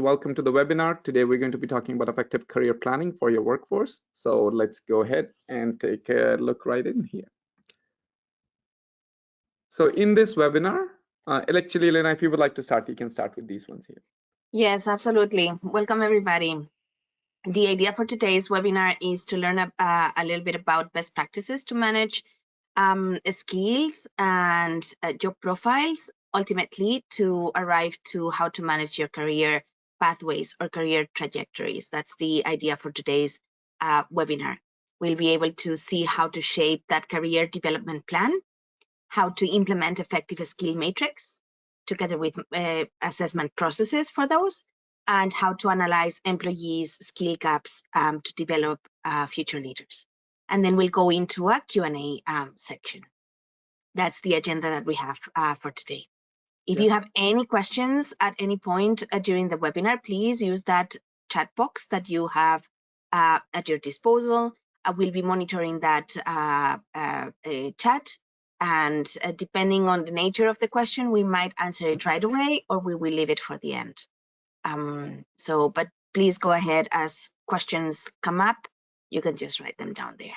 Welcome to the webinar. Today we're going to be talking about effective career planning for your workforce. So let's go ahead and take a look right in here. So in this webinar, actually, Elena, if you would like to start, you can start with these ones here. Yes, absolutely. Welcome, everybody. The idea for today's webinar is to learn a little bit about best practices to manage skills and job profiles, ultimately to arrive to how to manage your career pathways or career trajectories. That's the idea for today's webinar. We'll be able to see how to shape that career development plan, how to implement effective skill matrix together with assessment processes for those, and how to analyze employees' skill gaps to develop future leaders. And then we'll go into a Q&A section. That's the agenda that we have for today. If you have any questions at any point during the webinar, please use that chat box that you have at your disposal. I will be monitoring that chat, and depending on the nature of the question, we might answer it right away or we will leave it for the end. But please go ahead as questions come up. You can just write them down there.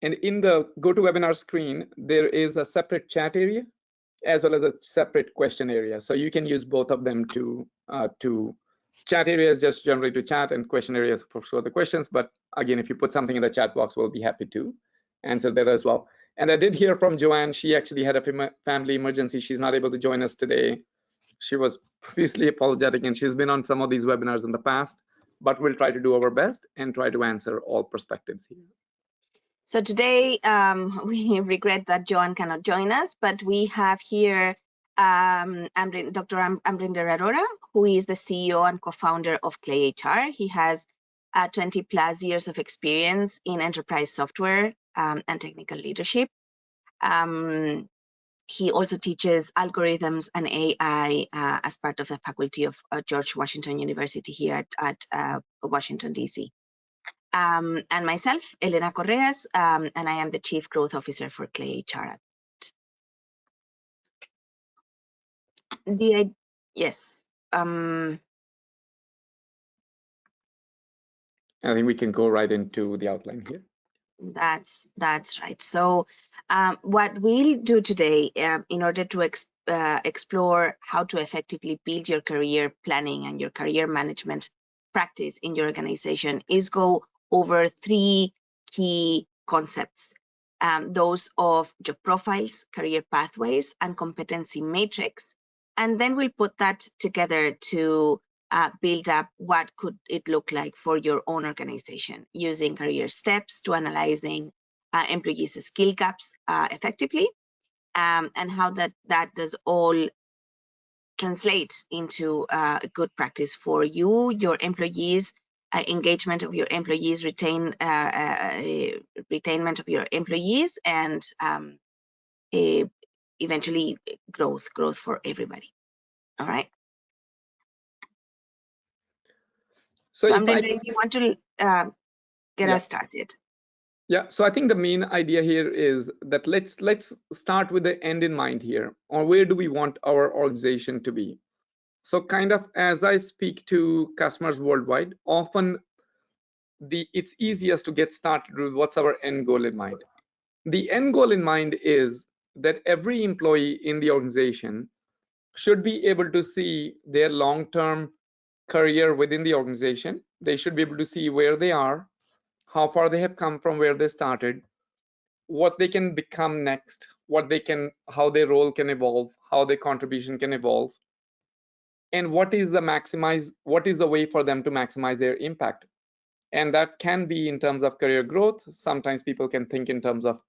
And in the GoToWebinar screen, there is a separate chat area as well as a separate question area. So you can use both of them to chat areas just generally to chat, and question areas for the questions. But again, if you put something in the chat box, we'll be happy to answer that as well. And I did hear from Joanne. She actually had a family emergency. She's not able to join us today. She was profusely apologetic, and she's been on some of these webinars in the past, but we'll try to do our best and try to answer all perspectives here. So today, we regret that Joan cannot join us, but we have here Dr. Amrinder Arora, who is the CEO and co-founder of ClayHR. He has 20 plus years of experience in enterprise software and technical leadership. He also teaches algorithms and AI as part of the faculty of George Washington University here at Washington, D.C. And myself, Elena Correas, and I am the Chief Growth Officer for ClayHR. Yes. I think we can go right into the outline here. That's right. So what we'll do today in order to explore how to effectively build your career planning and your career management practice in your organization is go over three key concepts. Those of job profiles, career pathways, and competency matrix. And then we'll put that together to build up what could it look like for your own organization, using career steps to analyzing employees' skill gaps effectively, and how that does all translate into a good practice for you, your employees, engagement of your employees, retainment of your employees, and eventually growth for everybody. All right. So if you want to get us started. Yeah, so I think the main idea here is that let's start with the end in mind here, or where do we want our organization to be? So kind of as I speak to customers worldwide, often it's easiest to get started with what's our end goal in mind. The end goal in mind is that every employee in the organization should be able to see their long-term career within the organization. They should be able to see where they are, how far they have come from where they started, what they can become next, how their role can evolve, how their contribution can evolve, and what is the way for them to maximize their impact. And that can be in terms of career growth. Sometimes people can think in terms of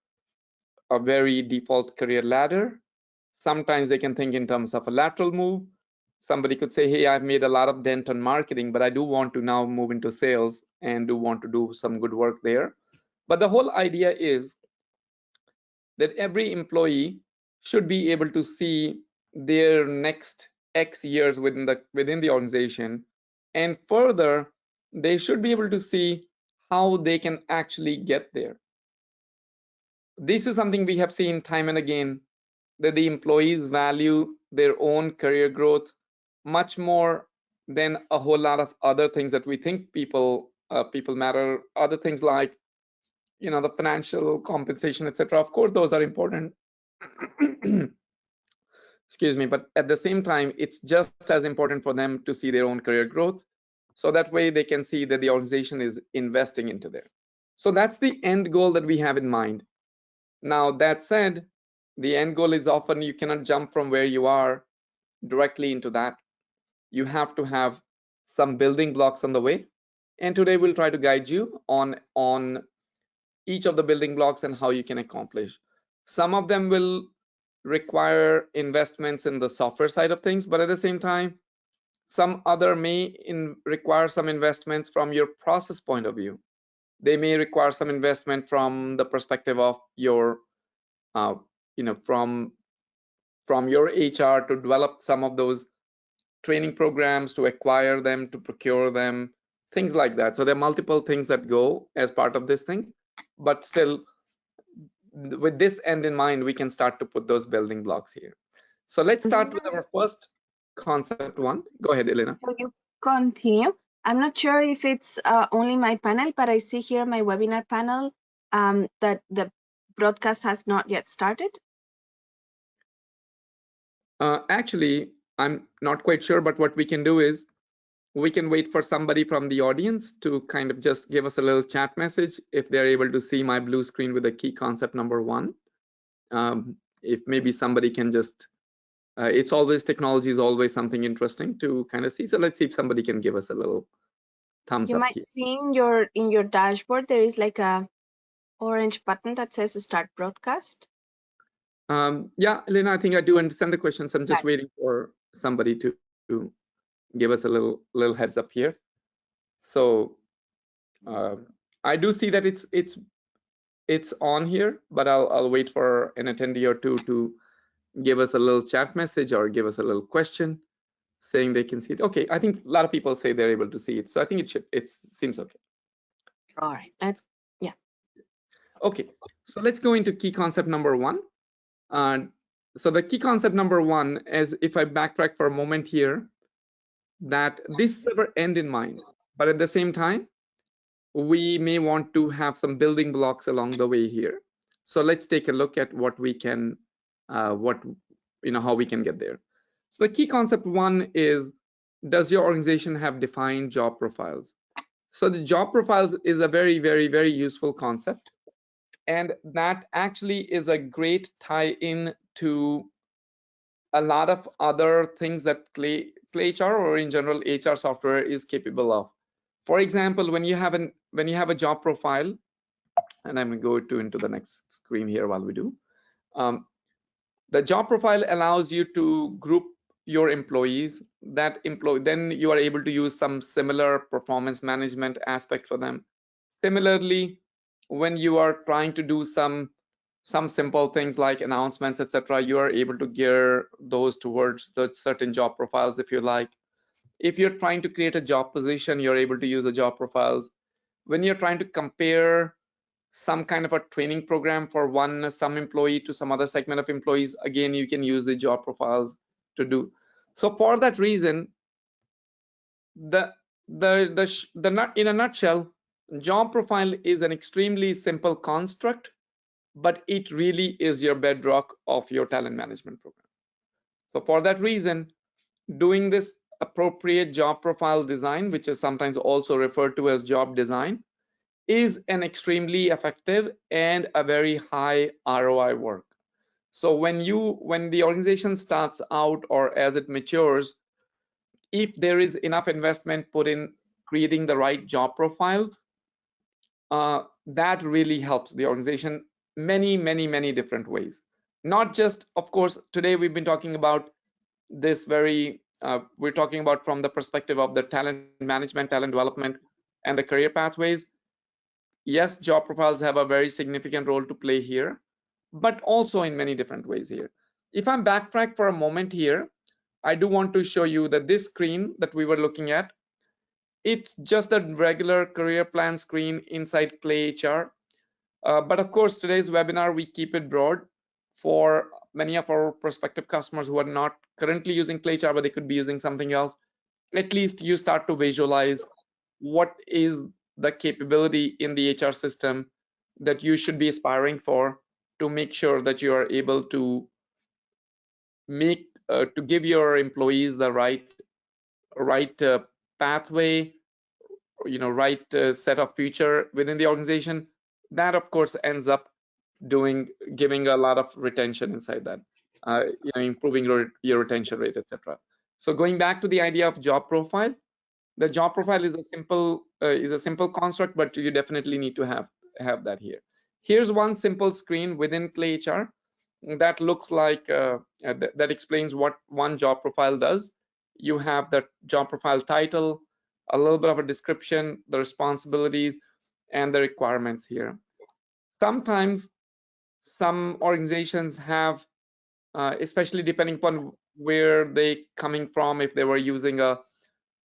a very default career ladder. Sometimes they can think in terms of a lateral move. Somebody could say, hey, I've made a lot of dent on marketing, but I do want to now move into sales and do want to do some good work there. But the whole idea is that every employee should be able to see their next X years within the organization, and further, they should be able to see how they can actually get there. This is something we have seen time and again, that the employees value their own career growth, much more than a whole lot of other things that we think people matter. Other things like, you know, the financial compensation, etc. Of course, those are important. Excuse me, but at the same time, it's just as important for them to see their own career growth. So that way they can see that the organization is investing into there. So that's the end goal that we have in mind. Now, that said, the end goal is often you cannot jump from where you are directly into that. You have to have some building blocks on the way. And today we'll try to guide you on each of the building blocks and how you can accomplish. Some of them will require investments in the software side of things, but at the same time, some other may require some investments from your process point of view. They may require some investment from the perspective of your, you know, from your HR to develop some of those training programs, to acquire them, to procure them, things like that. So there are multiple things that go as part of this thing, but still, with this end in mind, we can start to put those building blocks here. So let's start with our first concept one. Go ahead, Elena. So you continue. I'm not sure if it's only my panel, but I see here my webinar panel that the broadcast has not yet started. Actually, I'm not quite sure, but what we can do is we can wait for somebody from the audience to kind of just give us a little chat message if they're able to see my blue screen with the key concept number one. If maybe somebody can just, it's always, technology is always something interesting to kind of see. So let's see if somebody can give us a little thumbs You up might here. see in your dashboard there is like a orange button that says start broadcast. Yeah, Elena, I think I do understand the question. So I'm just waiting for somebody to give us a little heads up here. So I do see that it's on here, but I'll wait for an attendee or two to give us a little chat message or give us a little question saying they can see it. Okay, I think a lot of people say they're able to see it, so I think it seems okay. All right, let's, yeah. Okay, so let's go into key concept number one. So the key concept number one is, if I backtrack for a moment here, that this is our end in mind, but at the same time, we may want to have some building blocks along the way here. So let's take a look at what we can, how we can get there. So the key concept one is, does your organization have defined job profiles? So the job profiles is a very, very, very useful concept. And that actually is a great tie-in to a lot of other things that ClayHR, or in general HR software, is capable of. For example, when you have a job profile, and I'm going to go into the next screen here while we do. The job profile allows you to group your employees. Then you are able to use some similar performance management aspect for them. Similarly, when you are trying to do some simple things like announcements, etc., you are able to gear those towards the certain job profiles if you like. If you're trying to create a job position, you're able to use the job profiles. When you're trying to compare some kind of a training program for some employee to some other segment of employees, again, you can use the job profiles to do. So for that reason, in a nutshell, job profile is an extremely simple construct, but it really is your bedrock of your talent management program. So for that reason, doing this appropriate job profile design, which is sometimes also referred to as job design, is an extremely effective and a very high ROI work. So when the organization starts out, or as it matures, if there is enough investment put in creating the right job profiles, that really helps the organization many different ways. Not just, of course, today we've been talking about this we're talking about from the perspective of the talent management, talent development, and the career pathways. Yes, job profiles have a very significant role to play here, but also in many different ways here. If I'm backtrack for a moment here, I do want to show you that this screen that we were looking at, it's just a regular career plan screen inside ClayHR. But of course, today's webinar, we keep it broad for many of our prospective customers who are not currently using ClayHR, but they could be using something else, at least you start to visualize what is the capability in the HR system that you should be aspiring for to make sure that you are able to make to give your employees the right pathway, right set of future within the organization. That of course ends up giving a lot of retention inside that, improving your retention rate, etc. So going back to the idea of job profile, the job profile is a simple construct, but you definitely need to have that here. Here's one simple screen within ClayHR that looks like that explains what one job profile does. You have the job profile title, a little bit of a description, the responsibilities, and the requirements here. Sometimes some organizations have, especially depending upon where they coming from, if they were using a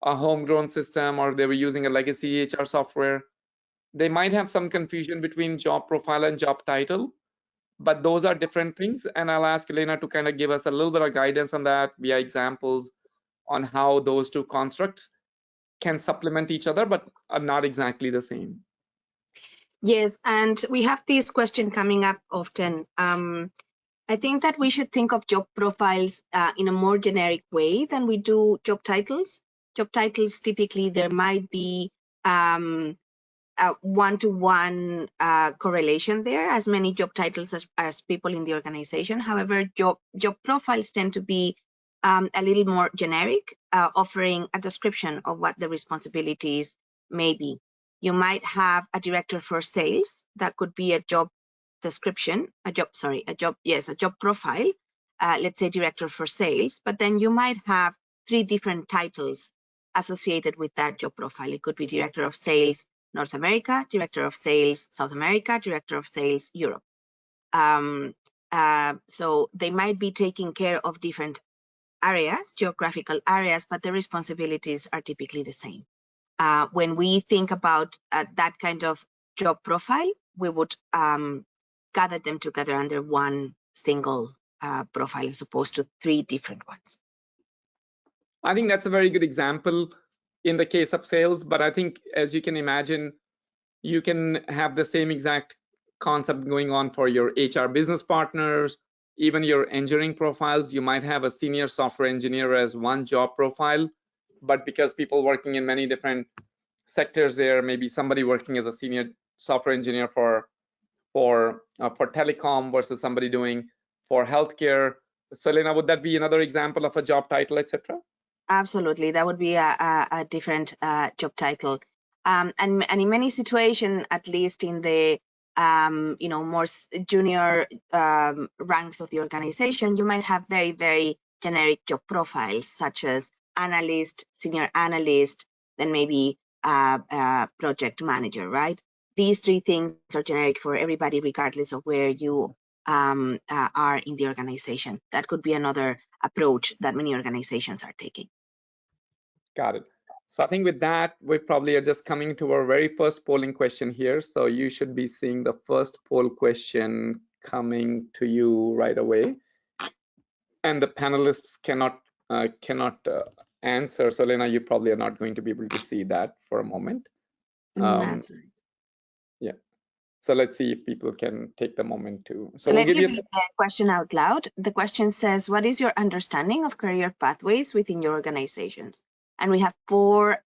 homegrown system or they were using a legacy HR software, they might have some confusion between job profile and job title, but those are different things. And I'll ask Elena to kind of give us a little bit of guidance on that via examples on how those two constructs can supplement each other, but are not exactly the same. Yes, and we have this question coming up often. I think that we should think of job profiles in a more generic way than we do job titles. Job titles, typically, there might be a one-to-one correlation there, as many job titles as people in the organization. However, job profiles tend to be a little more generic, offering a description of what the responsibilities may be. You might have a director for sales. That could be a job description, a job profile, let's say director for sales, but then you might have 3 different titles associated with that job profile. It could be director of sales North America, director of sales South America, director of sales Europe. So they might be taking care of different areas, geographical areas, but the responsibilities are typically the same. When we think about that kind of job profile, we would gather them together under one single profile as opposed to 3 different ones. I think that's a very good example in the case of sales, but I think, as you can imagine, you can have the same exact concept going on for your HR business partners, even your engineering profiles. You might have a senior software engineer as one job profile, but because people working in many different sectors there, maybe somebody working as a senior software engineer for telecom versus somebody doing for healthcare. So Elena, would that be another example of a job title, etc.? Absolutely, that would be a different job title. And in many situations, at least in the more junior ranks of the organization, you might have very, very generic job profiles, such as analyst, senior analyst, then maybe project manager, right? These 3 things are generic for everybody, regardless of where you are in the organization. That could be another approach that many organizations are taking. Got it. So I think with that, we probably are just coming to our very first polling question here. So you should be seeing the first poll question coming to you right away. And the panelists cannot answer. So Elena, you probably are not going to be able to see that for a moment. That's right. Yeah. So let's see if people can take the moment to. So let me read the question out loud. The question says, what is your understanding of career pathways within your organizations? And we have 4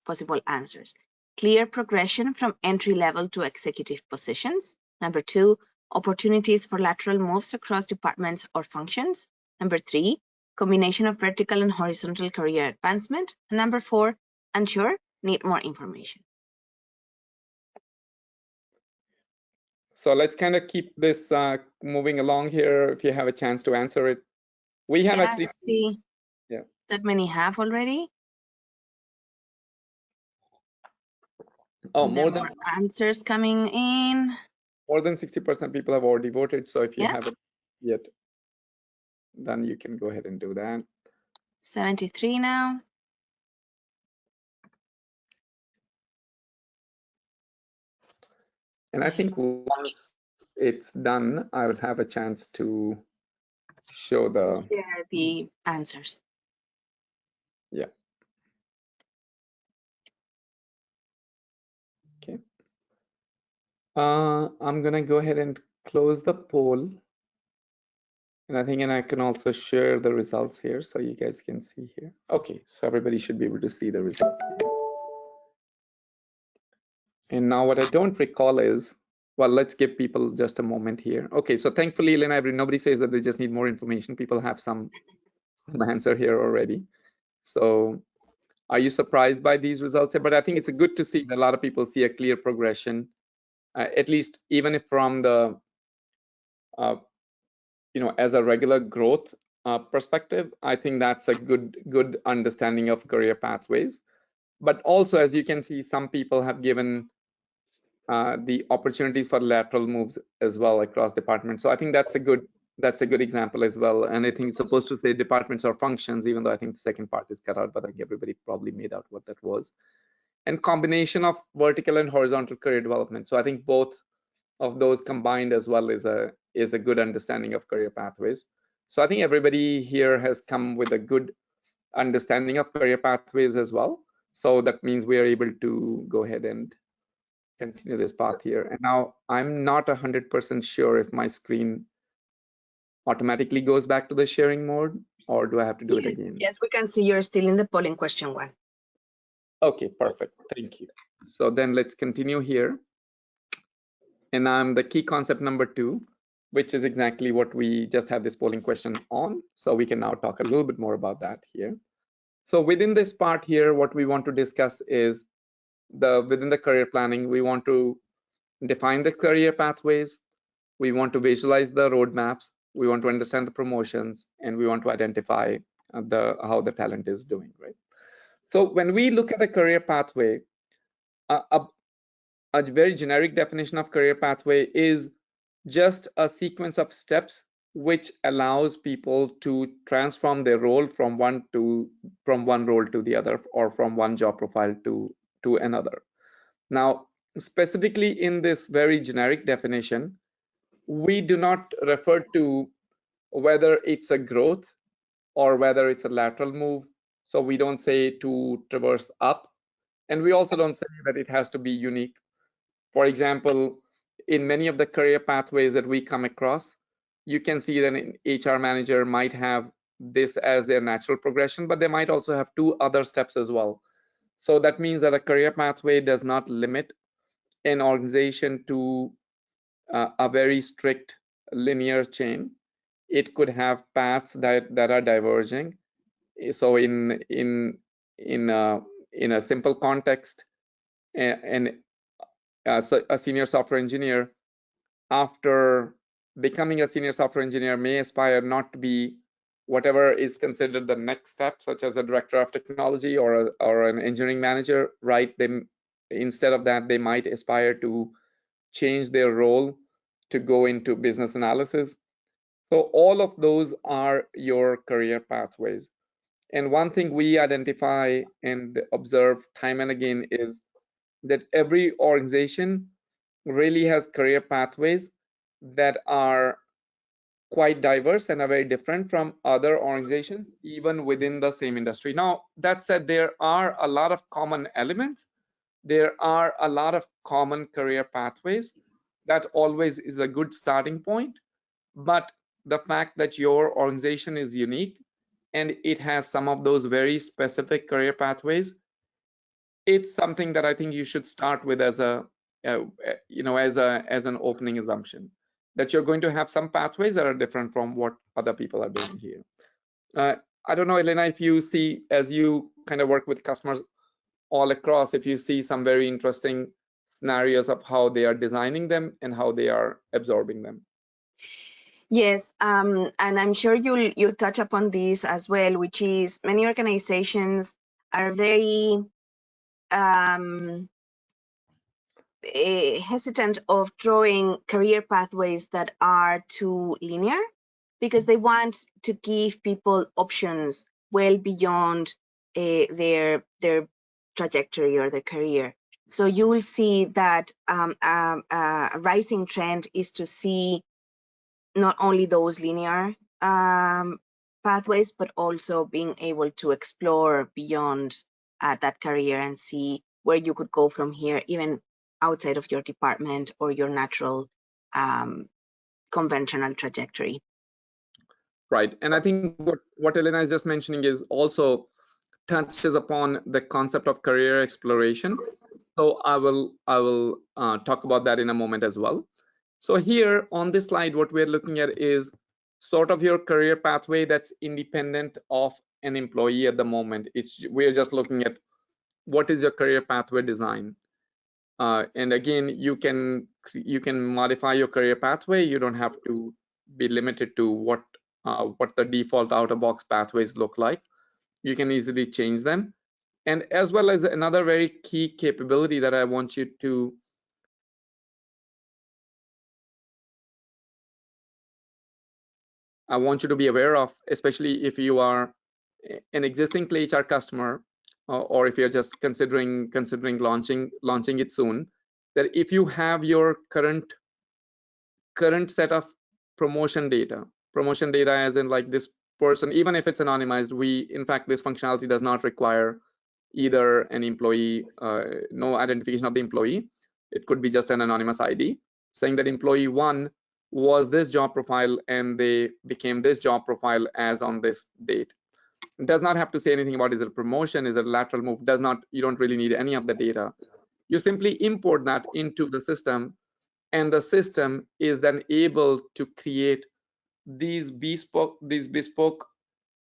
possible answers. Clear progression from entry level to executive positions. Number 2, opportunities for lateral moves across departments or functions. Number 3, combination of vertical and horizontal career advancement. And number 4, unsure, need more information. So let's kind of keep this moving along here. If you have a chance to answer it, we have actually see that many have already. Oh, more than answers coming in. More than 60% people have already voted. So if you haven't yet, then you can go ahead and do that. 73 now. And I think once it's done, I will have a chance to show share the answers. Yeah. Okay. I'm gonna go ahead and close the poll. And I can also share the results here so you guys can see here. Okay, so everybody should be able to see the results here. And now what I don't recall is, well, let's give people just a moment here. Okay, so thankfully, Elena, nobody says that they just need more information. People have some answer here already. So are you surprised by these results? But I think it's good to see that a lot of people see a clear progression, at least even if from the, as a regular growth perspective. I think that's a good understanding of career pathways. But also, as you can see, some people have given the opportunities for lateral moves as well across departments. So I think that's a good example as well. And I think it's supposed to say departments or functions, even though I think the second part is cut out, but I think everybody probably made out what that was. And combination of vertical and horizontal career development. So I think both of those combined as well is a good understanding of career pathways. So I think everybody here has come with a good understanding of career pathways as well. So that means we are able to go ahead and continue this path here. And now I'm not 100% sure if my screen automatically goes back to the sharing mode, or do I have to do it again? Yes, we can see you're still in the polling question one. Okay, perfect. Thank you. So then let's continue here. And I'm the key concept number 2, which is exactly what we just had this polling question on. So we can now talk a little bit more about that here. So within this part here, what we want to discuss is within the career planning, we want to define the career pathways. We want to visualize the roadmaps. We want to understand the promotions, and we want to identify how the talent is doing, right? So when we look at the career pathway, a very generic definition of career pathway is just a sequence of steps which allows people to transform their role from one role to the other, or from one job profile to another. Now, specifically in this very generic definition, we do not refer to whether it's a growth or whether it's a lateral move. So we don't say to traverse up, and we also don't say that it has to be unique. For example, in many of the career pathways that we come across, you can see that an HR manager might have this as their natural progression, but they might also have 2 other steps as well. So that means that a career pathway does not limit an organization to a very strict linear chain. It could have paths that are diverging. So in a simple context, so a senior software engineer, after becoming a senior software engineer, may aspire not to be whatever is considered the next step, such as a director of technology or an engineering manager, right? Instead of that, they might aspire to change their role to go into business analysis. So all of those are your career pathways. And one thing we identify and observe time and again is that every organization really has career pathways that are quite diverse and are very different from other organizations, even within the same industry. Now, that said, there are a lot of common elements. There are a lot of common career pathways. That always is a good starting point. But the fact that your organization is unique and it has some of those very specific career pathways, it's something that I think you should start with as an opening assumption, that you're going to have some pathways that are different from what other people are doing here. I don't know, Elena, if you see, as you kind of work with customers all across, if you see some very interesting scenarios of how they are designing them and how they are absorbing them. Yes, and I'm sure you'll touch upon this as well, which is many organizations are very hesitant of drawing career pathways that are too linear, because they want to give people options well beyond their trajectory or their career. So you will see that a rising trend is to see not only those linear pathways, but also being able to explore beyond that career and see where you could go from here, even outside of your department or your natural conventional trajectory. Right. And I think what Elena is just mentioning is also touches upon the concept of career exploration. So I will talk about that in a moment as well. So here on this slide, what we're looking at is sort of your career pathway that's independent of an employee at the moment. We're just looking at what is your career pathway design. And again, you can modify your career pathway. You don't have to be limited to what the default out-of-box pathways look like. You can easily change them. And as well as another very key capability that I want you to be aware of, especially if you are an existing ClayHR customer, or if you're just considering launching it soon, that if you have your current set of promotion data as in like this person, even if it's anonymized, in fact this functionality does not require either an employee, no identification of the employee. It could be just an anonymous ID saying that employee 1 was this job profile and they became this job profile as on this date. It does not have to say anything about is it a promotion, is it a lateral move. You don't really need any of the data. You simply import that into the system, and the system is then able to create these bespoke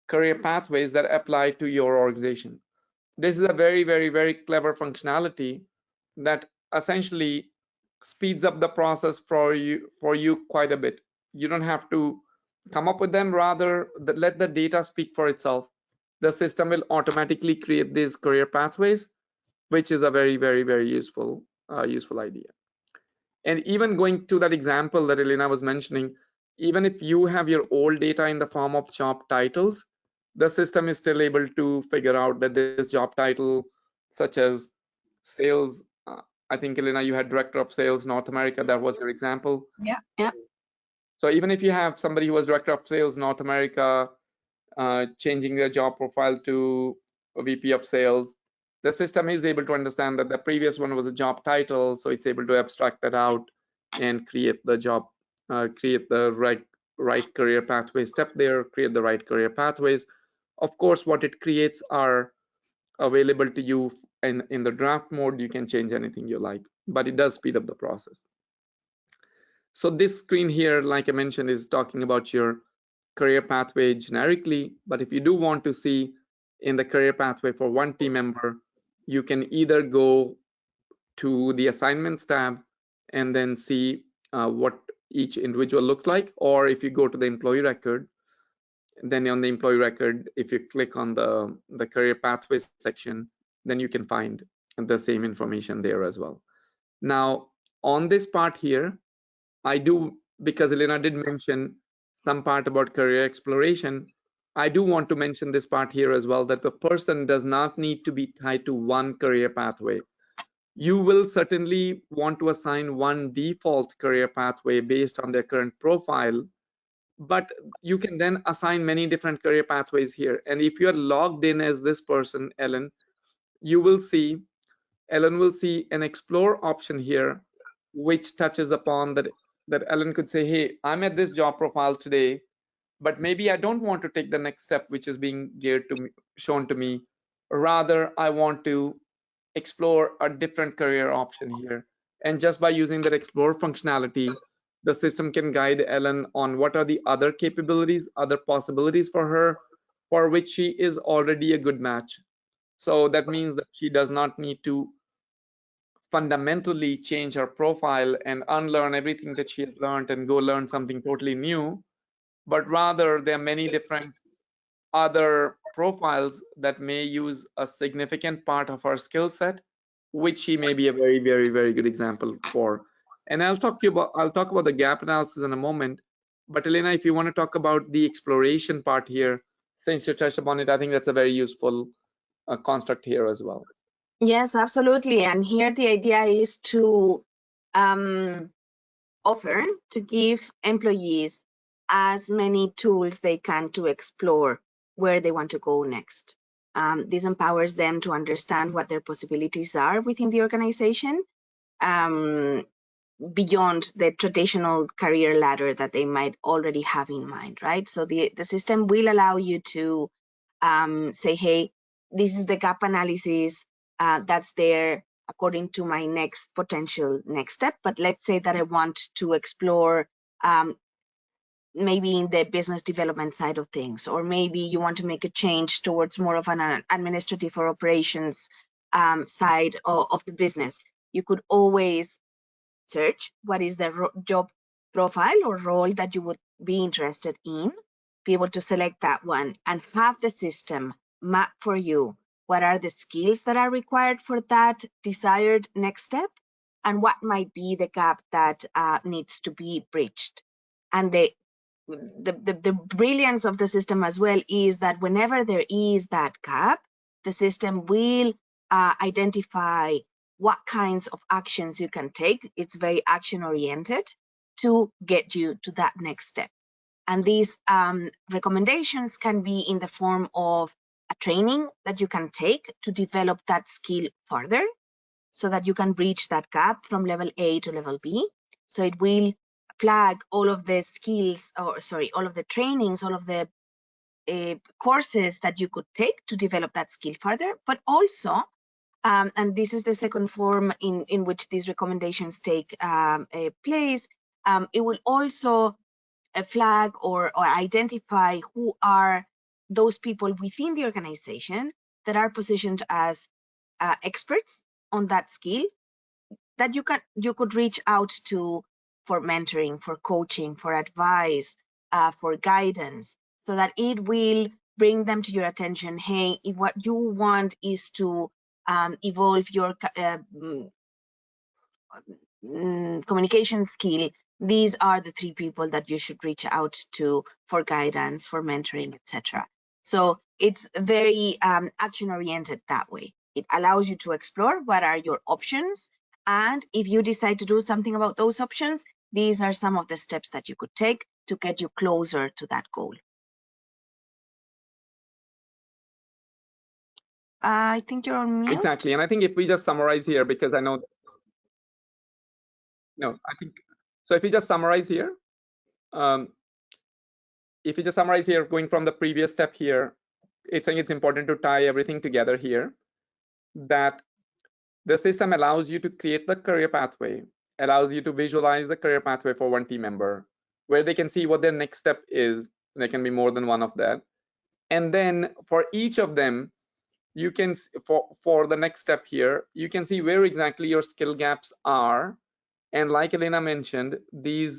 career pathways that apply to your organization. This is a very, very, very clever functionality that essentially speeds up the process for you quite a bit. You don't have to come up with them, rather let the data speak for itself. The system will automatically create these career pathways, which is a very, very, very useful idea. And even going to that example that Elena was mentioning, even if you have your old data in the form of job titles, the system is still able to figure out that this job title, such as sales, I think Elena, you had director of sales North America, that was your example. Yeah. So even if you have somebody who was director of sales North America, changing their job profile to a VP of sales, the system is able to understand that the previous one was a job title, so it's able to abstract that out and create the job, create the right career pathway step there, create the right career pathways. Of course, what it creates are available to you in the draft mode. You can change anything you like, but it does speed up the process. So this screen here, like I mentioned, is talking about your career pathway generically, but if you do want to see in the career pathway for one team member, you can either go to the assignments tab and then see what each individual looks like, or if you go to the employee record, then on the employee record, if you click on the career pathways section, then you can find the same information there as well. Now on this part here, I do, because Elena did mention some part about career exploration, I do want to mention this part here as well, that the person does not need to be tied to one career pathway. You will certainly want to assign one default career pathway based on their current profile, but you can then assign many different career pathways here. And if you're logged in as this person, Ellen, Ellen will see an explore option here, which touches upon that Ellen could say, hey, I'm at this job profile today, but maybe I don't want to take the next step, which is being shown to me. Rather, I want to explore a different career option here. And just by using that explore functionality, the system can guide Ellen on what are the other capabilities, other possibilities for her, for which she is already a good match. So that means that she does not need to fundamentally change her profile and unlearn everything that she has learned and go learn something totally new, but rather there are many different other profiles that may use a significant part of her skill set, which she may be a very, very, very good example for. And I'll talk about the gap analysis in a moment. But Elena, if you want to talk about the exploration part here, since you touched upon it, I think that's a very useful construct here as well. Yes, absolutely. And here the idea is to offer to give employees as many tools they can to explore where they want to go next. This empowers them to understand what their possibilities are within the organization, beyond the traditional career ladder that they might already have in mind, right? So the system will allow you to say, hey, this is the gap analysis that's there according to my next potential next step. But let's say that I want to explore maybe in the business development side of things, or maybe you want to make a change towards more of an administrative or operations side of the business. You could always search what is the job profile or role that you would be interested in, be able to select that one and have the system map for you what are the skills that are required for that desired next step and what might be the gap that needs to be bridged. And the brilliance of the system as well is that whenever there is that gap, the system will identify what kinds of actions you can take. It's very action oriented to get you to that next step. And these recommendations can be in the form of a training that you can take to develop that skill further so that you can bridge that gap from level A to level B. So it will flag all of the skills, or sorry, all of the trainings, all of the courses that you could take to develop that skill further, but also, and this is the second form in which these recommendations take place, it will also flag or identify who are those people within the organization that are positioned as experts on that skill that you could reach out to for mentoring, for coaching, for advice, for guidance, so that it will bring them to your attention. Hey, if what you want is to evolve your communication skill, these are the 3 people that you should reach out to for guidance, for mentoring, etc. So it's very action oriented that way. It allows you to explore what are your options, and if you decide to do something about those options, these are some of the steps that you could take to get you closer to that goal. I think you're on mute. Exactly. And I think if we just summarize here, because I know, no, I think, so if we just summarize here, if you just summarize here, going from the previous step here, I think it's important to tie everything together here, that the system allows you to create the career pathway, allows you to visualize the career pathway for one team member, where they can see what their next step is. There can be more than one of that. And then for each of them, you can, for the next step here, you can see where exactly your skill gaps are. And like Elena mentioned, the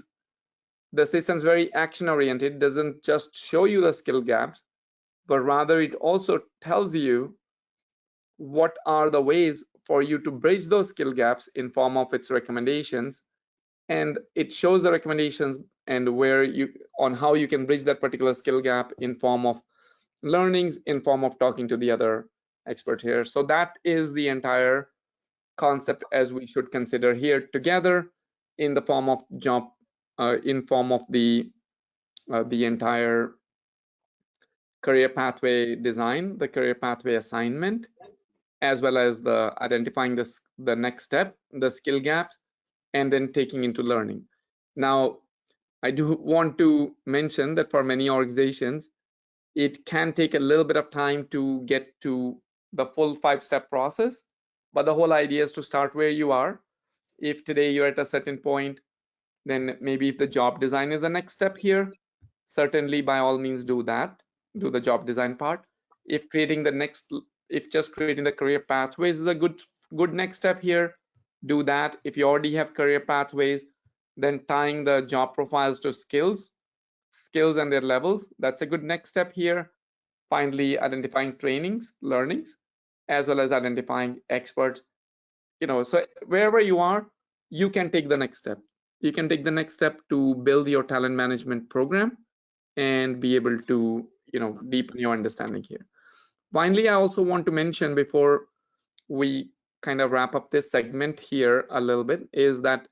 system's very action oriented, doesn't just show you the skill gaps, but rather it also tells you what are the ways for you to bridge those skill gaps in form of its recommendations. And it shows the recommendations and where you, on how you can bridge that particular skill gap in form of learnings, in form of talking to the other expert here. So that is the entire concept as we should consider here together in the form of job, in form of the entire career pathway design, the career pathway assignment, as well as the identifying the next step, the skill gaps, and then taking into learning. Now, I do want to mention that for many organizations, it can take a little bit of time to get to the full 5-step process, but the whole idea is to start where you are. If today you're at a certain point, then maybe if the job design is the next step here, certainly by all means do that, do the job design part. If just creating the career pathways is a good next step here, do that. If you already have career pathways, then tying the job profiles to skills and their levels, that's a good next step here. Finally, identifying trainings, learnings, as well as identifying experts. So wherever you are, you can take the next step. You can take the next step to build your talent management program and be able to, deepen your understanding here. Finally, I also want to mention before we kind of wrap up this segment here a little bit is that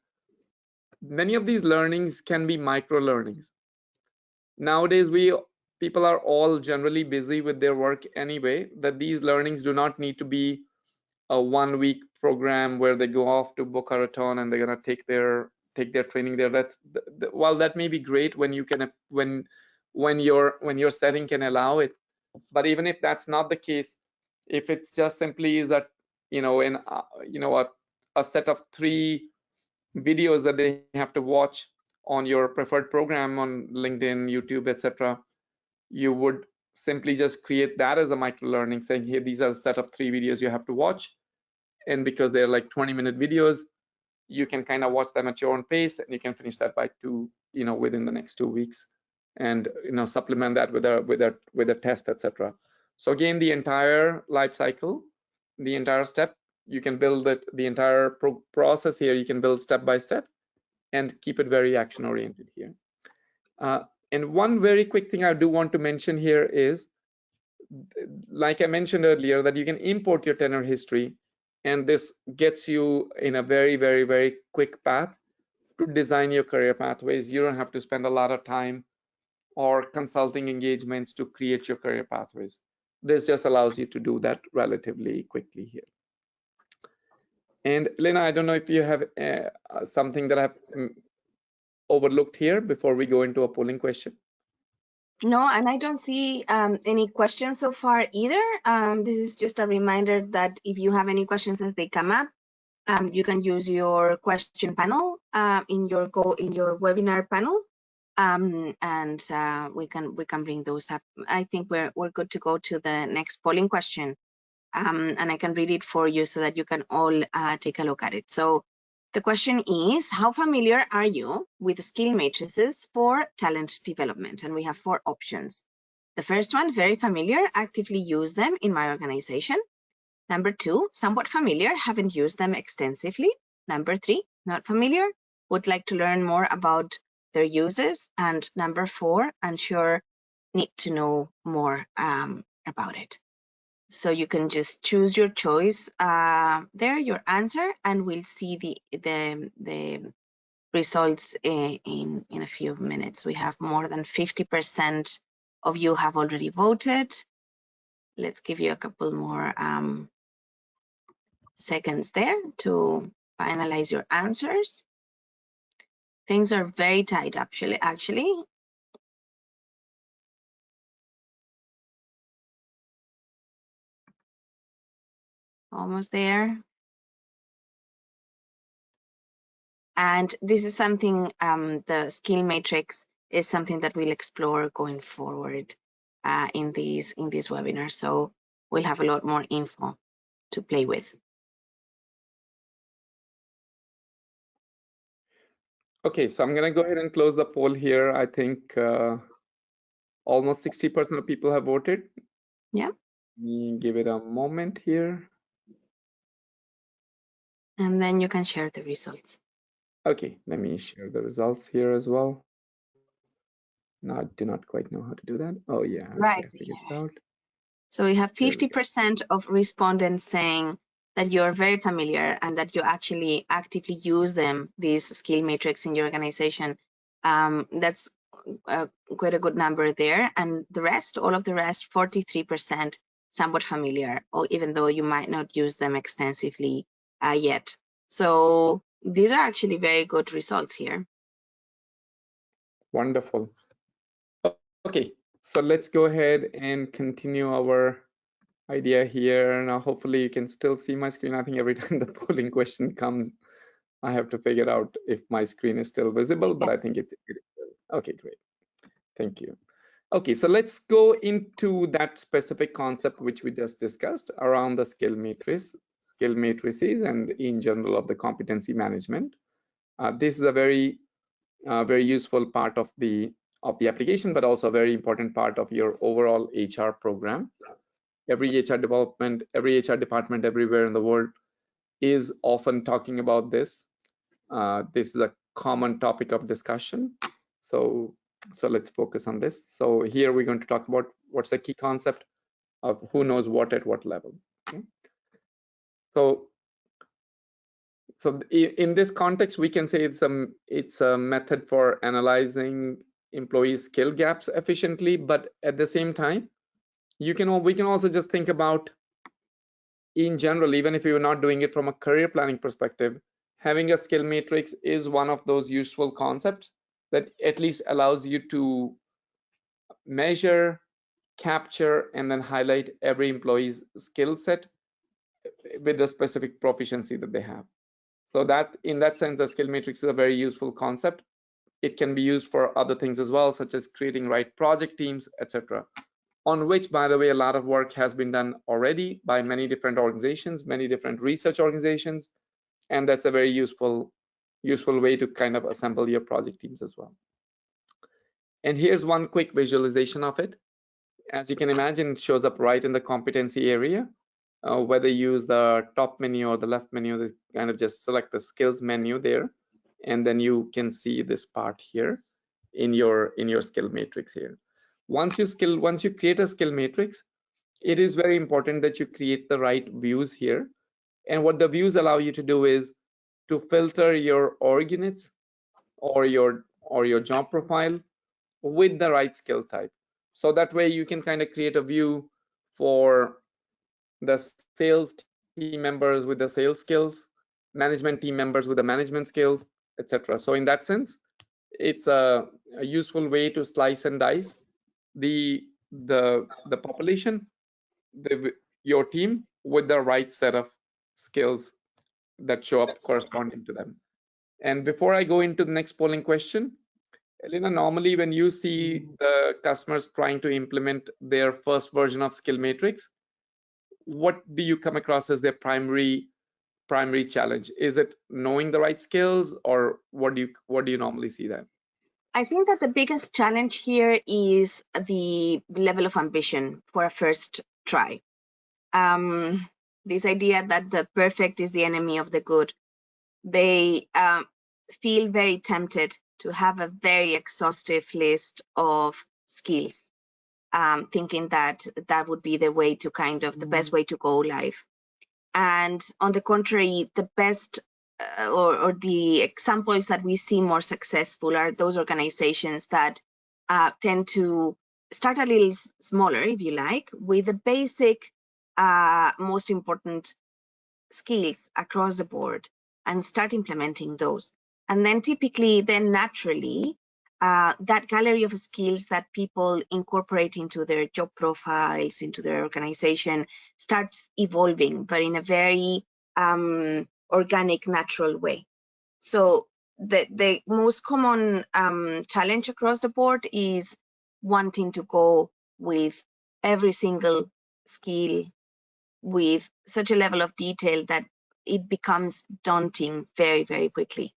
many of these learnings can be micro learnings. Nowadays, people are all generally busy with their work anyway, that these learnings do not need to be a 1-week program where they go off to Boca Raton and they're gonna take their training there. That's while that may be great when you can when your setting can allow it, but even if that's not the case, if it's just simply is that in a set of 3 videos that they have to watch on your preferred program on LinkedIn, YouTube, etc., you would simply just create that as a micro learning, saying here these are a set of 3 videos you have to watch, and because they're like 20-minute videos, you can kind of watch them at your own pace, and you can finish that by within the next 2 weeks, and supplement that with a test, etc. So again, the entire life cycle, the entire step, you can build it, the entire process here you can build step by step and keep it very action oriented here. And one very quick thing I do want to mention here is, like I mentioned earlier, that you can import your tenure history, and this gets you in a very, very, very quick path to design your career pathways. You don't have to spend a lot of time or consulting engagements to create your career pathways. This just allows you to do that relatively quickly here. And Lena, I don't know if you have something that I've overlooked here before we go into a polling question. No, and I don't see any questions so far either. This is just a reminder that if you have any questions as they come up, you can use your question panel in your webinar panel, and we can bring those up. I think we're good to go to the next polling question, and I can read it for you so that you can all take a look at it. So the question is, how familiar are you with skill matrices for talent development? And we have 4 options. The first one, very familiar, actively use them in my organization. Number 2, somewhat familiar, haven't used them extensively. Number 3, not familiar, would like to learn more about their uses. And number 4, unsure, need to know more about it. So you can just choose your choice there, your answer, and we'll see the results in a few minutes. We have more than 50% of you have already voted. Let's give you a couple more seconds there to finalize your answers. Things are very tight, actually. Almost there. And this is something, the skill matrix is something that we'll explore going forward in these webinars. So we'll have a lot more info to play with. Okay, so I'm going to go ahead and close the poll here. I think almost 60% of people have voted. Yeah. Let me give it a moment here. And then you can share the results. Okay, let me share the results here as well. No, I do not quite know how to do that. Oh yeah, okay, right. I figured it out. So we have 50% of respondents saying that you're very familiar and that you actually actively use them, these skill matrix in your organization. That's quite a good number there. And the rest, all of the rest, 43%, somewhat familiar, or even though you might not use them extensively yet. So these are actually very good results here. Wonderful. Okay, so let's go ahead and continue our idea here. Now, hopefully you can still see my screen. I think every time the polling question comes, I have to figure out if my screen is still visible, but I think it is. Okay, great. Thank you. Okay, so let's go into that specific concept which we just discussed around the skill matrices, and in general of the competency management. This is a very useful part of the application, but also a very important part of your overall HR program. Every HR department everywhere in the world is often talking about this. This is a common topic of discussion. So let's focus on this. So here we're going to talk about what's the key concept of who knows what at what level. Okay? So in this context, we can say it's a method for analyzing employee skill gaps efficiently, but at the same time, we can also just think about, in general, even if you're not doing it from a career planning perspective, having a skill matrix is one of those useful concepts that at least allows you to measure, capture, and then highlight every employee's skill set with the specific proficiency that they have. So that, in that sense, the skill matrix is a very useful concept. It can be used for other things as well, such as creating right project teams, etc., on which, by the way, a lot of work has been done already by many different organizations, many different research organizations, and that's a very useful way to kind of assemble your project teams as well. And here's one quick visualization of it. As you can imagine, it shows up right in the competency area. Whether you use the top menu or the left menu, they kind of just select the skills menu there, and then you can see this part here in your skill matrix here. Once you create a skill matrix, it is very important that you create the right views here. And what the views allow you to do is to filter your org units or your job profile with the right skill type. So that way you can kind of create a view for the sales team members with the sales skills, management team members with the management skills, etc. So in that sense, it's a useful way to slice and dice the population, your team, with the right set of skills that show up corresponding to them. And before I go into the next polling question, Elena, normally when you see the customers trying to implement their first version of skill matrix, what do you come across as their primary challenge? Is it knowing the right skills, or what do you normally see then? I think that the biggest challenge here is the level of ambition for a first try. This idea that the perfect is the enemy of the good. They feel very tempted to have a very exhaustive list of skills, thinking that that would be the way to the best way to go live. And on the contrary, the best or the examples that we see more successful are those organizations that tend to start a little smaller, if you like, with the basic most important skills across the board and start implementing those. And then naturally, that gallery of skills that people incorporate into their job profiles, into their organization, starts evolving, but in a very organic, natural way. So the most common challenge across the board is wanting to go with every single skill with such a level of detail that it becomes daunting very, very quickly.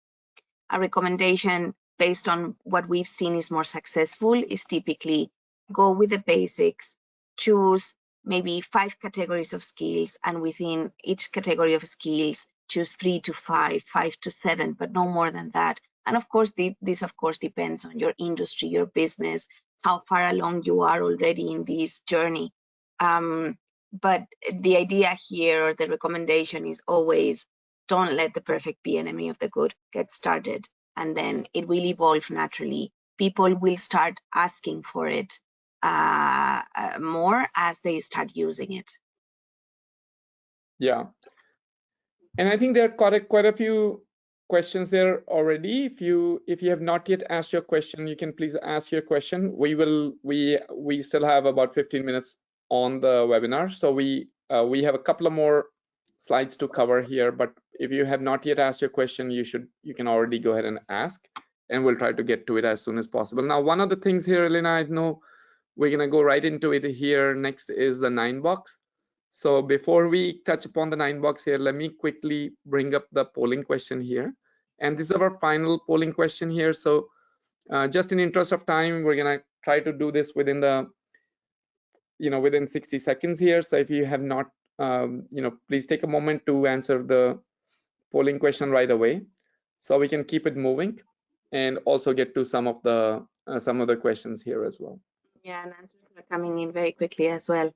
A recommendation based on what we've seen is more successful is typically go with the basics, choose maybe 5 categories of skills, and within each category of skills, choose 3 to 5, 5 to 7, but no more than that. And of course, this of course depends on your industry, your business, how far along you are already in this journey. But the idea here, or the recommendation, is always don't let the perfect be enemy of the good. Get started, and then it will evolve naturally. People will start asking for it more as they start using it. Yeah, and I think there are quite a few questions there already. If you have not yet asked your question, you can please ask your question. We still have about 15 minutes on the webinar, so we have a couple of more slides to cover here, but if you have not yet asked your question, you can already go ahead and ask, and we'll try to get to it as soon as possible. Now, one of the things here, Elena, I know we're gonna go right into it here. Next is the 9 box. So before we touch upon the 9 box here, let me quickly bring up the polling question here. And this is our final polling question here. So just in interest of time, we're gonna try to do this within the, within 60 seconds here. So if you have not, please take a moment to answer the polling question right away, so we can keep it moving and also get to some of the questions here as well. Yeah, and answers are coming in very quickly as well.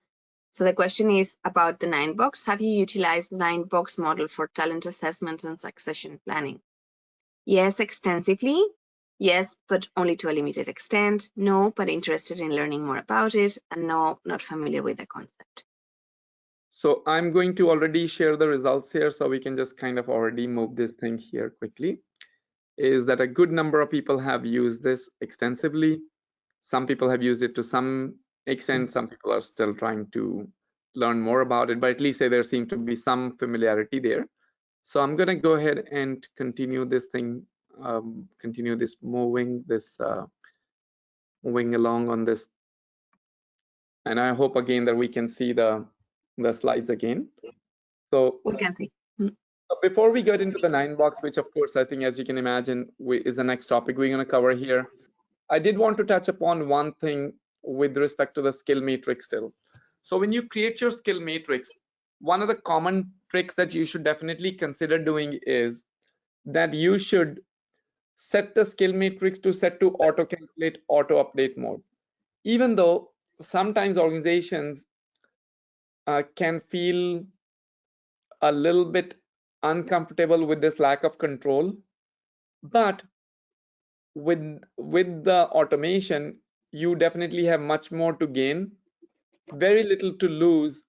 So the question is about the 9 box. Have you utilized the 9 box model for talent assessment and succession planning? Yes, extensively. Yes, but only to a limited extent. No, but interested in learning more about it. And no, not familiar with the concept. So I'm going to already share the results here, so we can just kind of already move this thing here quickly. Is that a good number of people have used this extensively. Some people have used it to some extent. Some people are still trying to learn more about it, but at least there seems to be some familiarity there. So I'm going to go ahead and continue this thing, continue this moving along on this. And I hope again that we can see the slides again. So We can see. before we get into the 9-box, which of course I think, as you can imagine, is the next topic we're going to cover here, I did want to touch upon one thing with respect to the skill matrix still. So when you create your skill matrix, one of the common tricks that you should definitely consider doing is that you should set the skill matrix to set to auto calculate, auto update mode. Even though sometimes organizations can feel a little bit uncomfortable with this lack of control, but with the automation, you definitely have much more to gain, very little to lose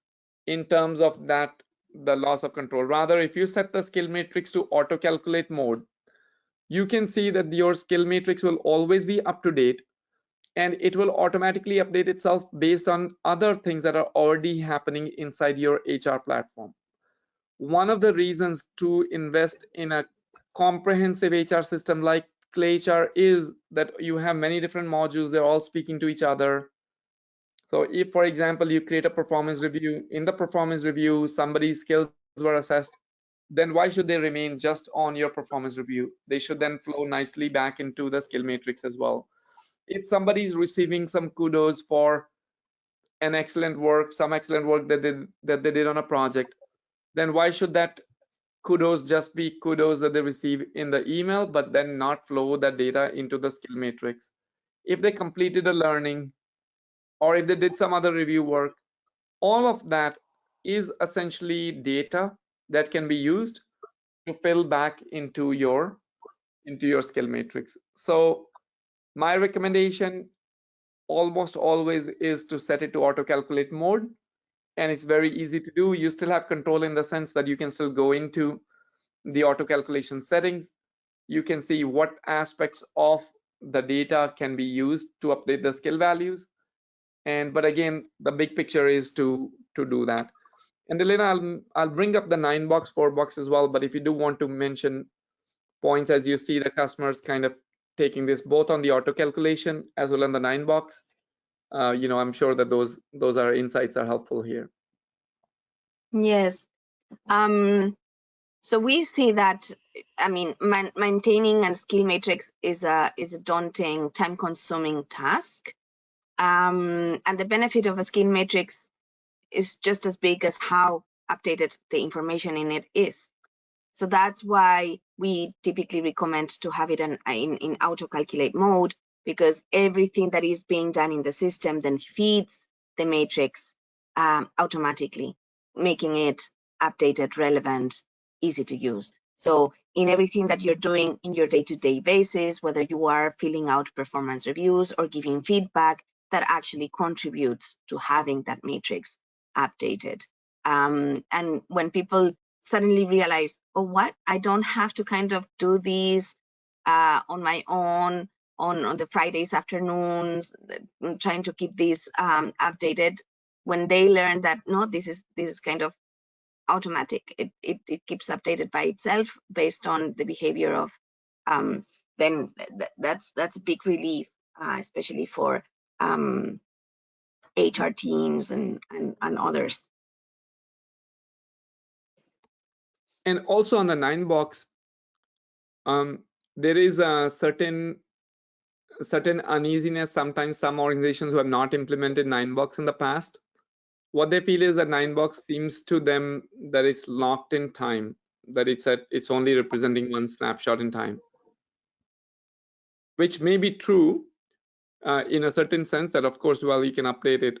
in terms of that, the loss of control. Rather, if you set the skill matrix to auto calculate mode, you can see that your skill matrix will always be up to date, and it will automatically update itself based on other things that are already happening inside your HR platform. One of the reasons to invest in a comprehensive HR system like ClayHR is that you have many different modules, they're all speaking to each other. So if, for example, you create a performance review, in the performance review, somebody's skills were assessed, then why should they remain just on your performance review? They should then flow nicely back into the skill matrix as well. If somebody is receiving some kudos for an excellent work, some excellent work that they did on a project, then why should that kudos just be kudos that they receive in the email, but then not flow that data into the skill matrix? If they completed a learning, or if they did some other review work, all of that is essentially data that can be used to fill back into your skill matrix. So my recommendation almost always is to set it to auto calculate mode, and it's very easy to do. You still have control in the sense that you can still go into the auto calculation settings. You can see what aspects of the data can be used to update the skill values. But again, the big picture is to do that. And Elena, I'll bring up the 9-box, 4-box as well. But if you do want to mention points, as you see the customers kind of taking this both on the auto calculation as well as the 9-box, I'm sure that those are insights are helpful here. Yes. So we see that, I mean, maintaining a skill matrix is a daunting, time-consuming task. And the benefit of a skill matrix is just as big as how updated the information in it is. So that's why we typically recommend to have it in auto calculate mode, because everything that is being done in the system then feeds the matrix automatically, making it updated, relevant, easy to use. So in everything that you're doing in your day-to-day basis, whether you are filling out performance reviews or giving feedback, that actually contributes to having that matrix updated. And when people suddenly realize, oh, what? I don't have to kind of do these on my own on the Fridays afternoons, trying to keep these updated. When they learn that, no, this is kind of automatic. It keeps updated by itself based on the behavior of, then that's a big relief, especially for HR teams and others. And also on the 9-box, there is a certain uneasiness. Sometimes some organizations who have not implemented 9-box in the past, what they feel is that 9-box seems to them that it's locked in time, that it's only representing one snapshot in time, which may be true in a certain sense that, of course, while you can update it,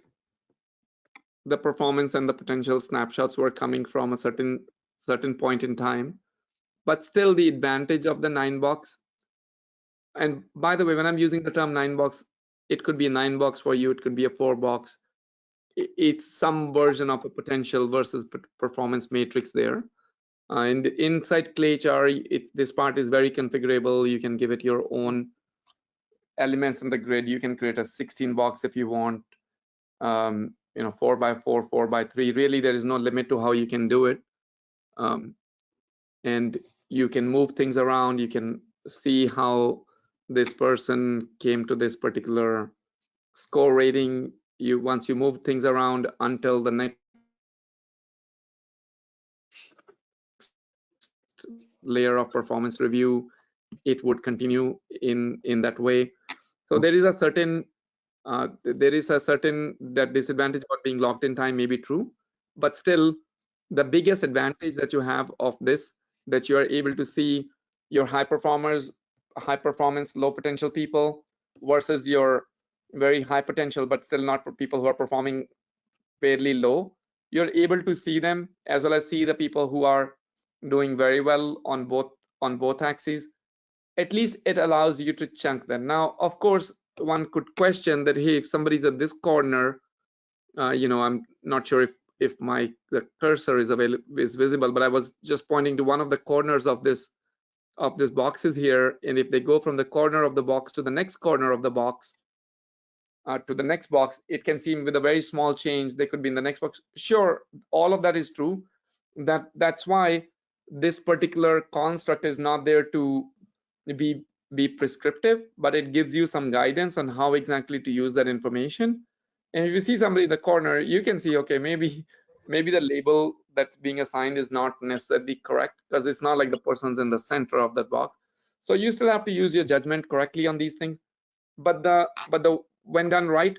the performance and the potential snapshots were coming from a certain point in time. But still, the advantage of the 9-box And by the way, when I'm using the term 9-box, it could be a 9-box for you, it could be a 4-box. It's some version of a potential versus performance matrix there. And inside ClayHR, this part is very configurable. You can give it your own elements in the grid. You can create a 16-box if you want, 4x4, 4x3. Really, there is no limit to how you can do it. And you can move things around. You can see how this person came to this particular score rating. Once you move things around until the next layer of performance review, it would continue in that way. So there is a certain that disadvantage about being locked in time may be true, but still the biggest advantage that you have of this, that you are able to see your high performers, high performance, low potential people versus your very high potential but still not for people who are performing fairly low. You're able to see them as well as see the people who are doing very well on both axes. At least it allows you to chunk them. Now, of course, one could question that, hey, if somebody's at this corner, I'm not sure if the cursor is visible, but I was just pointing to one of the corners of this boxes here, and if they go from the corner of the box to the next corner of the box, to the next box, it can seem with a very small change they could be in the next box. Sure, all of that is true. That's why this particular construct is not there to be prescriptive, but it gives you some guidance on how exactly to use that information. And if you see somebody in the corner, you can see, okay, maybe the label that's being assigned is not necessarily correct because it's not like the person's in the center of that box. So you still have to use your judgment correctly on these things. But when done right,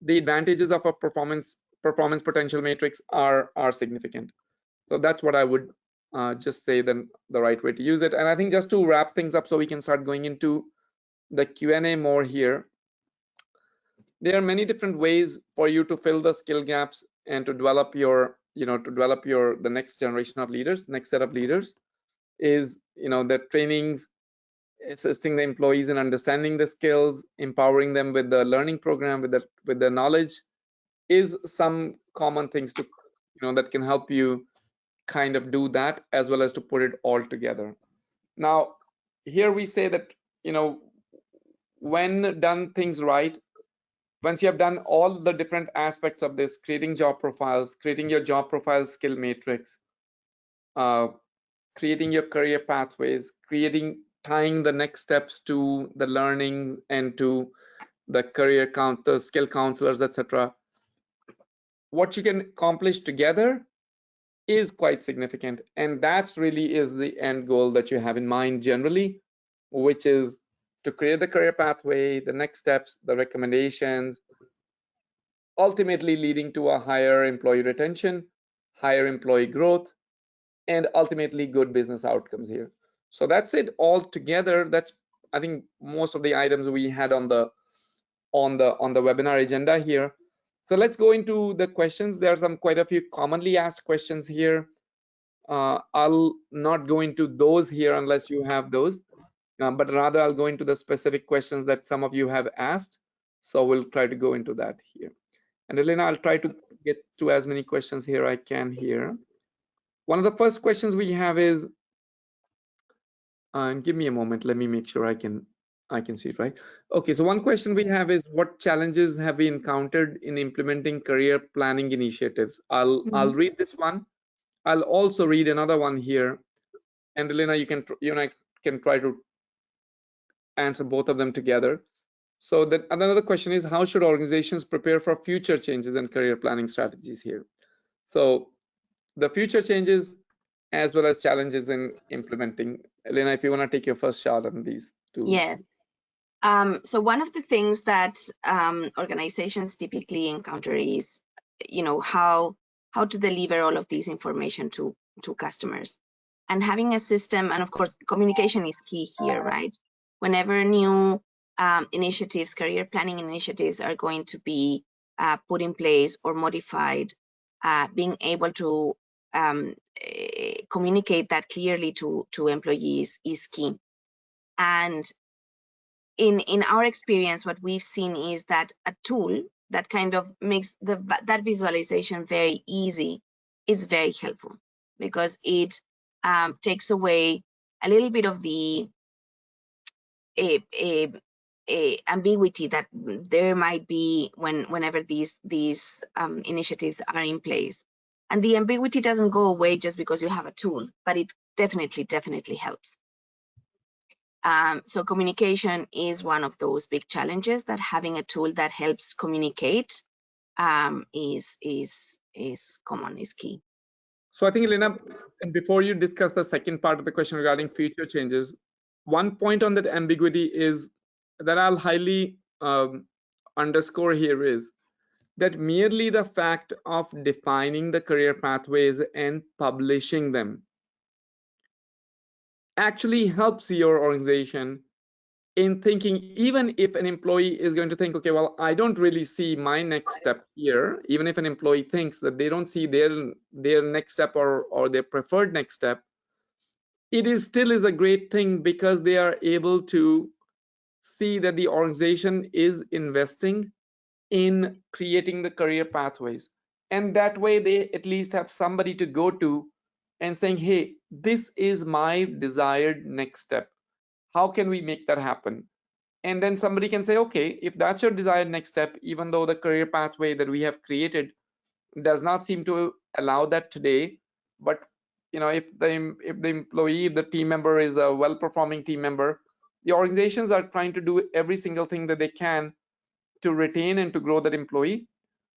the advantages of a performance potential matrix are significant. So that's what I would just say the right way to use it. And I think just to wrap things up so we can start going into the Q&A more here, there are many different ways for you to fill the skill gaps and to develop the next generation of leaders, next set of leaders. Is the trainings, assisting the employees in understanding the skills, empowering them with the learning program, with the knowledge, is some common things to that can help you kind of do that, as well as to put it all together. Now, here we say that when done things right, once you have done all the different aspects of this, creating job profiles, creating your job profile skill matrix, creating your career pathways, tying the next steps to the learning and to the the skill counselors, etc. What you can accomplish together is quite significant, and that's really is the end goal that you have in mind generally, which is to create the career pathway, the next steps, the recommendations, ultimately leading to a higher employee retention, higher employee growth, and ultimately good business outcomes here. So that's it all together. That's, I think, most of the items we had on the webinar agenda here. So let's go into the questions. There are quite a few commonly asked questions here. I'll not go into those here unless you have those, but rather I'll go into the specific questions that some of you have asked. So we'll try to go into that here. And Elena, I'll try to get to as many questions here I can here. One of the first questions we have is, and give me a moment, let me make sure I can see it right. Okay, so one question we have is, what challenges have we encountered in implementing career planning initiatives? I'll read this one. I'll also read another one here, and Elena, you can try to answer both of them together. So that another question is, how should organizations prepare for future changes in career planning strategies here? So the future changes as well as challenges in implementing. Elena, if you want to take your first shot on these two. Yes. So one of the things that organizations typically encounter is, how to deliver all of this information to customers, and having a system, and of course communication is key here, right? Whenever new initiatives, career planning initiatives are going to be put in place or modified, being able to communicate that clearly to employees is key. And in our experience, what we've seen is that a tool that kind of makes that visualization very easy is very helpful, because it takes away a little bit of the ambiguity that there might be whenever these initiatives are in place. And the ambiguity doesn't go away just because you have a tool, but it definitely helps. So communication is one of those big challenges, that having a tool that helps communicate is common, is key. So I think, Elena, and before you discuss the second part of the question regarding future changes, one point on that ambiguity is that I'll highly underscore here is that merely the fact of defining the career pathways and publishing them actually helps your organization in thinking. Even if an employee is going to think, okay, well, I don't really see my next step here, even if an employee thinks that they don't see their next step or their preferred next step, it is still is a great thing, because they are able to see that the organization is investing in creating the career pathways, and that way they at least have somebody to go to and saying, hey, this is my desired next step, how can we make that happen? And then somebody can say, okay, if that's your desired next step, even though the career pathway that we have created does not seem to allow that today, but if the employee, if the team member is a well-performing team member, the organizations are trying to do every single thing that they can to retain and to grow that employee,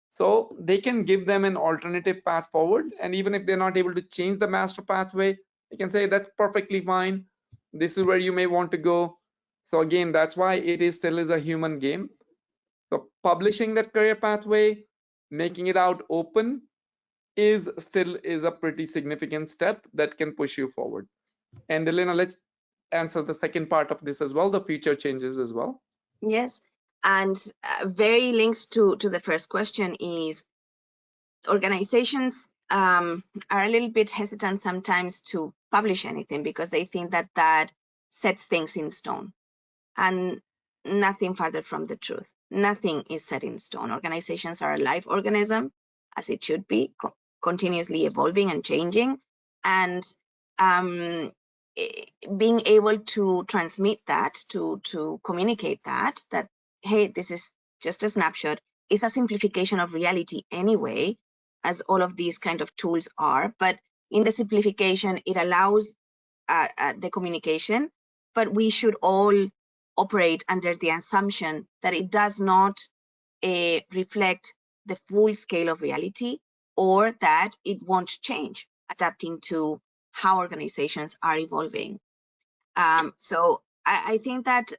so they can give them an alternative path forward. And even if they're not able to change the master pathway, they can say, that's perfectly fine, this is where you may want to go. So again, that's why it is still is a human game. So publishing that career pathway, making it out open, is still is a pretty significant step that can push you forward. And Elena, let's answer the second part of this as well, the future changes as well. Yes, and very linked to the first question is organizations are a little bit hesitant sometimes to publish anything, because they think that that sets things in stone, and nothing further from the truth. Nothing is set in stone. Organizations are a live organism, as it should be, continuously evolving and changing, and being able to transmit that, to communicate that hey, this is just a snapshot, is a simplification of reality anyway, as all of these kind of tools are. But in the simplification, it allows the communication, but we should all operate under the assumption that it does not reflect the full scale of reality, or that it won't change, adapting to how organizations are evolving. So I think that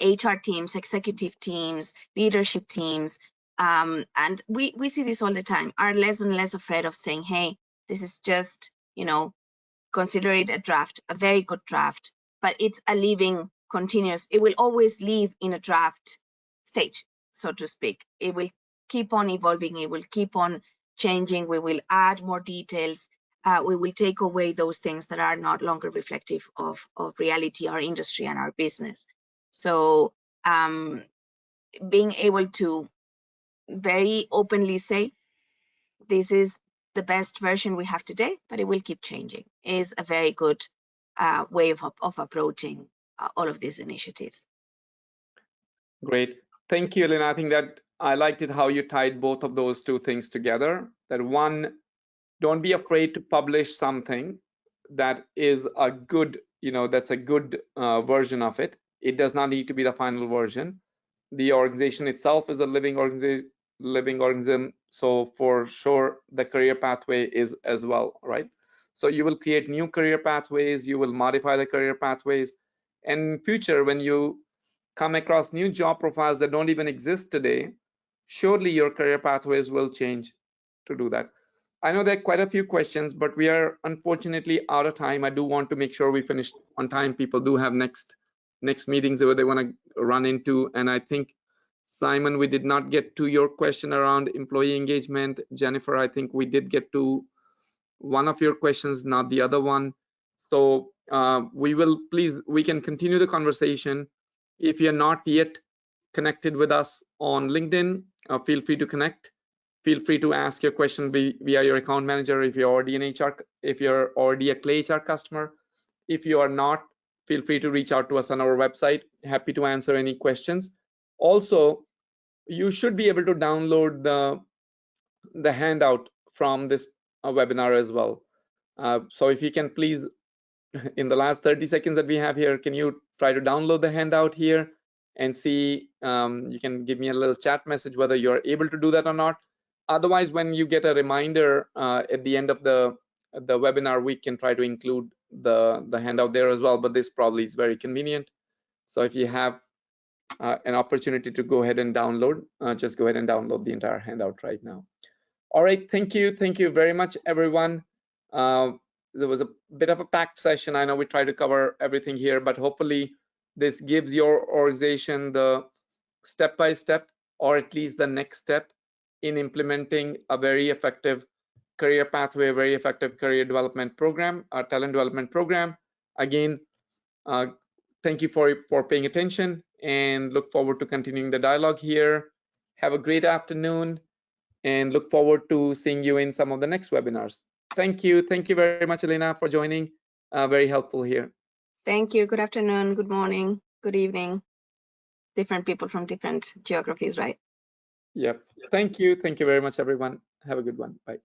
HR teams, executive teams, leadership teams, and we see this all the time, are less and less afraid of saying, hey, this is just, consider it a draft, a very good draft, but it's a living, continuous, it will always live in a draft stage, so to speak. It will keep on evolving, it will keep on changing, we will add more details, we will take away those things that are not longer reflective of reality, our industry, and our business. So being able to very openly say, this is the best version we have today, but it will keep changing, is a very good way of approaching all of these initiatives. Great. Thank you, Elena. I think that I liked it how you tied both of those two things together. That one, don't be afraid to publish something that is a good, that's a good version of it. It does not need to be the final version. The organization itself is a living organism. So for sure, the career pathway is as well, right? So you will create new career pathways, you will modify the career pathways, and in future, when you come across new job profiles that don't even exist today, surely your career pathways will change to do that. I know there are quite a few questions, but we are unfortunately out of time. I do want to make sure we finish on time. People do have next meetings where they want to run into. And I think, Simon, we did not get to your question around employee engagement. Jennifer, I think we did get to one of your questions, not the other one. So we can continue the conversation. If you're not yet connected with us on LinkedIn, feel free to connect. Feel free to ask your question via your account manager if you're already an HR, if you're already a ClayHR customer. If you are not, feel free to reach out to us on our website. Happy to answer any questions. Also, you should be able to download the handout from this webinar as well. So if you can please, in the last 30 seconds that we have here, can you try to download the handout here and see, you can give me a little chat message whether you're able to do that or not. Otherwise, when you get a reminder at the end of the webinar, we can try to include the handout there as well, but this probably is very convenient. So if you have an opportunity to go ahead and download, just go ahead and download the entire handout right now. All right, thank you very much, everyone. There was a bit of a packed session. I know we tried to cover everything here, but hopefully this gives your organization the step-by-step, or at least the next step in implementing a very effective career pathway, very effective career development program, a talent development program. Again, thank you for paying attention, and look forward to continuing the dialogue here. Have a great afternoon, and look forward to seeing you in some of the next webinars. Thank you very much, Elena, for joining. Very helpful here. Thank you. Good afternoon, good morning, good evening. Different people from different geographies, right? Yep. Thank you very much, everyone. Have a good one. Bye.